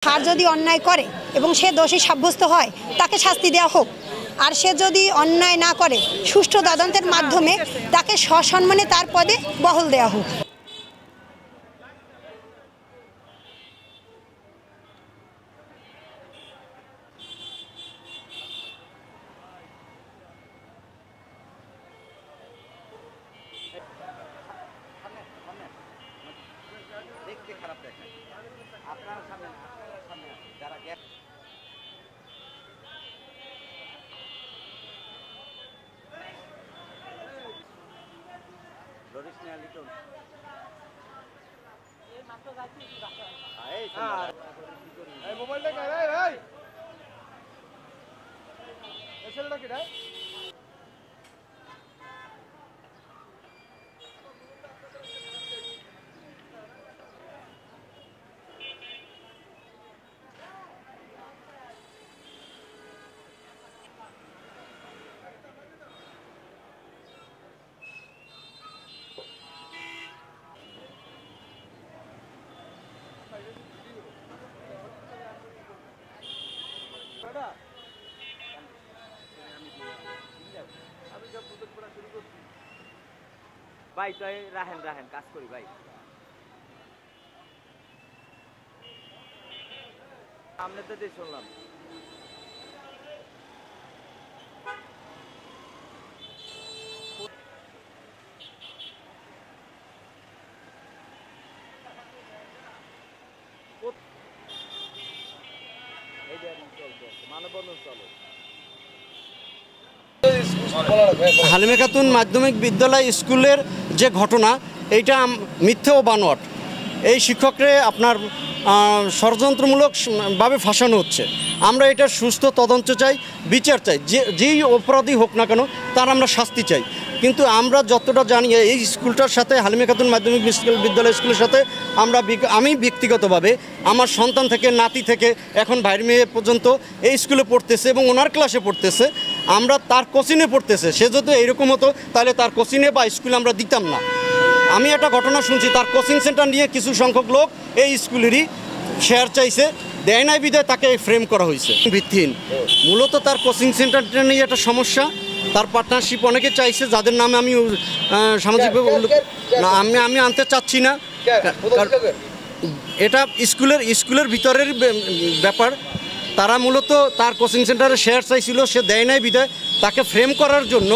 আর যদি অন্যায় করে এবং সে দোষী সাব্যস্ত হয় তাকে শাস্তি দেওয়া হোক। আর সে যদি অন্যায় না করে সুষ্ঠু তদন্তের মাধ্যমে তাকে সসম্মানে তার পদে বহাল দেওয়া হোক। ভাই তো রাহেন কাজ করি ভাই। সামনে তো দিয়ে শুনলাম মানববন্ধন চলো। হালিমা খাতুন মাধ্যমিক বিদ্যালয় স্কুলের যে ঘটনা, এইটা মিথ্যে ও বানোয়াট। এই শিক্ষকরে আপনার ষড়যন্ত্রমূলকভাবে ফাঁসানো হচ্ছে। আমরা এটা সুস্থ তদন্ত চাই, বিচার চাই, যেই অপরাধী হোক না কেন তার আমরা শাস্তি চাই। কিন্তু আমরা যতটা জানি এই স্কুলটার সাথে, হালিমা খাতুন মাধ্যমিক বিদ্যালয় স্কুলের সাথে আমি ব্যক্তিগতভাবে আমার সন্তান থেকে নাতি থেকে এখন ভাইয়ের মেয়ে পর্যন্ত এই স্কুলে পড়তেছে এবং ওনার ক্লাসে পড়তেছে। আমরা তার কোচিংয়ে পড়তেছে। সে যদি এইরকম হতো তাহলে তার কোচিংয়ে বা স্কুলে আমরা দিতাম না। আমি একটা ঘটনা শুনছি, তার কোচিং সেন্টার নিয়ে কিছু সংখ্যক লোক এই স্কুলেরই শেয়ার চাইছে, দেয় নাই বিধায় তাকে ফ্রেম করা হয়েছে ভিত্তিহীন। মূলত তার কোচিং সেন্টারটা নিয়ে একটা সমস্যা। তার পার্টনারশিপ অনেকে চাইছে, যাদের নামে আমি সামাজিকভাবে আমি আনতে চাচ্ছি না। এটা স্কুলের ভিতরের ব্যাপার। তারা মূলত তার কোচিং সেন্টারে শেয়ার চাইছিল, সে দেয় নাই বিধায় তাকে ফ্রেম করার জন্য।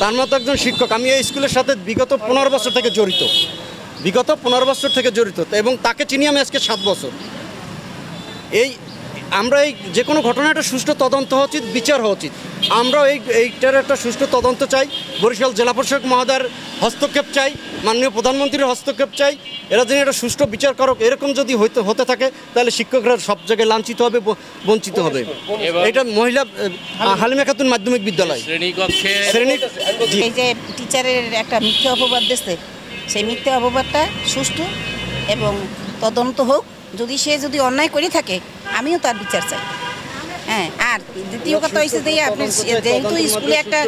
তার মতো একজন শিক্ষক, আমি এই স্কুলের সাথে বিগত 15 বছর থেকে জড়িত এবং তাকে চিনি আমি আজকে 7 বছর। আমরা এই যে কোনো ঘটনা একটা সুষ্ঠু তদন্ত হওয়া উচিত, বিচার হওয়া উচিত। আমরাও এইটার একটা সুষ্ঠু তদন্ত চাই। বরিশাল জেলা প্রশাসক মহোদয়ের হস্তক্ষেপ চাই, মাননীয় প্রধানমন্ত্রীর হস্তক্ষেপ চাই। এরা যেন একটা সুষ্ঠু বিচার করুক। এরকম যদি হতে থাকে তাহলে শিক্ষকরা সব জায়গায় লাঞ্ছিত হবে, বঞ্চিত হবে। এটা মহিলা হালিমা খাতুন মাধ্যমিক বিদ্যালয় এই যে টিচারের একটা মিথ্যা অপবাদ দিচ্ছে, সেই মিথ্যা অপবাদটা সুষ্ঠু এবং তদন্ত হোক। যদি অন্যায় করে থাকে আমিও তার বিচার চাই। হ্যাঁ, আর দ্বিতীয় কথা হয়েছে যে আপনার যেহেতু স্কুলে একটা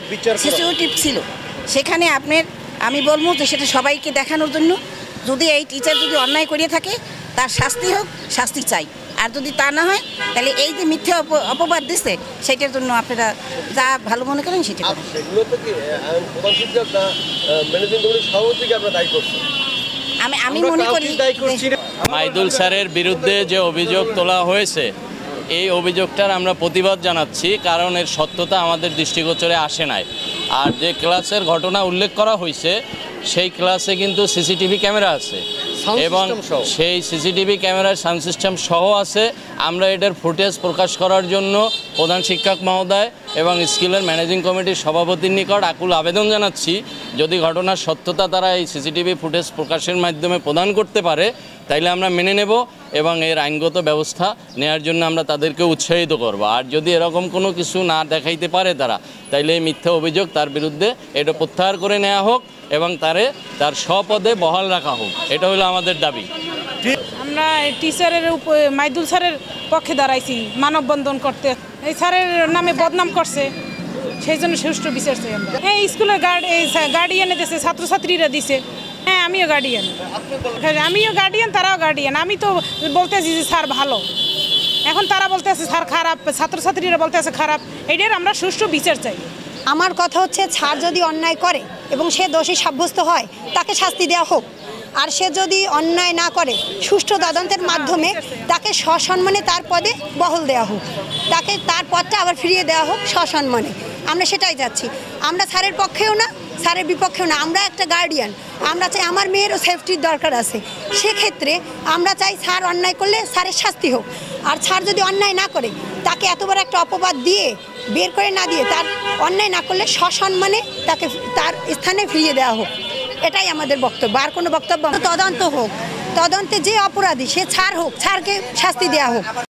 সিসিটিভি ছিল, সেখানে আমি বলবো যে সেটা সবাইকে দেখানোর জন্য, যদি এই টিচার যদি অন্যায় করে থাকে তার শাস্তি হোক, শাস্তি চাই। আর যদি তা না হয় তাহলে এই যে মিথ্যা অপবাদ দিচ্ছে সেটার জন্য আপনারা যা ভালো মনে করেন সেটা করেন। আমি মনে করি মাইদুল স্যারের বিরুদ্ধে যে অভিযোগ তোলা হয়েছে, এই অভিযোগটার আমরা প্রতিবাদ জানাচ্ছি, কারণ এর সত্যতা আমাদের দৃষ্টিগোচরে আসে নাই। আর যে ক্লাসের ঘটনা উল্লেখ করা হয়েছে সেই ক্লাসে কিন্তু সিসিটিভি ক্যামেরা আছে এবং সেই সিসিটিভি ক্যামেরার সাউন্ড সিস্টেম সহ আছে। আমরা এটার ফুটেজ প্রকাশ করার জন্য প্রধান শিক্ষক মহোদয় এবং স্কুলের ম্যানেজিং কমিটির সভাপতির নিকট আকুল আবেদন জানাচ্ছি। যদি ঘটনার সত্যতা তারা এই সিসিটিভি ফুটেজ প্রকাশের মাধ্যমে প্রদান করতে পারে তাইলে আমরা মেনে নেব এবং এর আইনগত ব্যবস্থা নেওয়ার জন্য আমরা তাদেরকে উৎসাহিত করব। আর যদি এরকম কোনো কিছু না দেখাইতে পারে তারা, তাইলে এই মিথ্যা অভিযোগ তার বিরুদ্ধে এটা প্রত্যাহার করে নেওয়া হোক এবং তার স্বপদে বহাল রাখা হোক। এটা হলো আমাদের দাবি। আমরা টিচারের মাইদুল স্যারের পক্ষে দাঁড়াইছি মানববন্ধন করতে। এই স্যারের নামে বদনাম করছে, সেই জন্য সুষ্ঠু বিচার চাই আমরা। এই স্কুলের গার্ডিয়ানে দিয়েছে, ছাত্রছাত্রীরা দিছে। হ্যাঁ, আমিও গার্ডিয়ান, তারাও গার্ডিয়ান। আমি তো বলতেছি যে স্যার ভালো, এখন তারা বলতে আছে স্যার খারাপ, ছাত্রছাত্রীরা বলতে আছে খারাপ। এটার আমরা সুষ্ঠু বিচার চাই। আমার কথা হচ্ছে স্যার যদি অন্যায় করে এবং সে দোষী সাব্যস্ত হয় তাকে শাস্তি দেওয়া হোক, আর সে যদি অন্যায় না করে সুষ্ঠু তদন্তের মাধ্যমে তাকে সসম্মানে তার পদে বহাল দেওয়া হোক, তাকে তার পদটা আবার ফিরিয়ে দেওয়া হোক সসম্মানে। আমরা সেটাই যাচ্ছি। আমরা স্যারের পক্ষেও না, স্যারের বিপক্ষেও না। আমরা একটা গার্ডিয়ান, আমরা চাই আমার মেয়েরও সেফটির দরকার আছে। সেক্ষেত্রে আমরা চাই স্যার অন্যায় করলে স্যারের শাস্তি হোক, আর স্যার যদি অন্যায় না করে তাকে এত বড় একটা অপবাদ দিয়ে বের করে না দিয়ে তার অন্যায় না করলে সসম্মানে তাকে তার স্থানে ফিরিয়ে দেওয়া হোক। এটাই আমাদের বক্তব্য, আর কোনো বক্তব্য। তদন্ত হোক, তদন্তে যে অপরাধী সে ছাড় হোক, ছাড়কে শাস্তি দেওয়া হোক।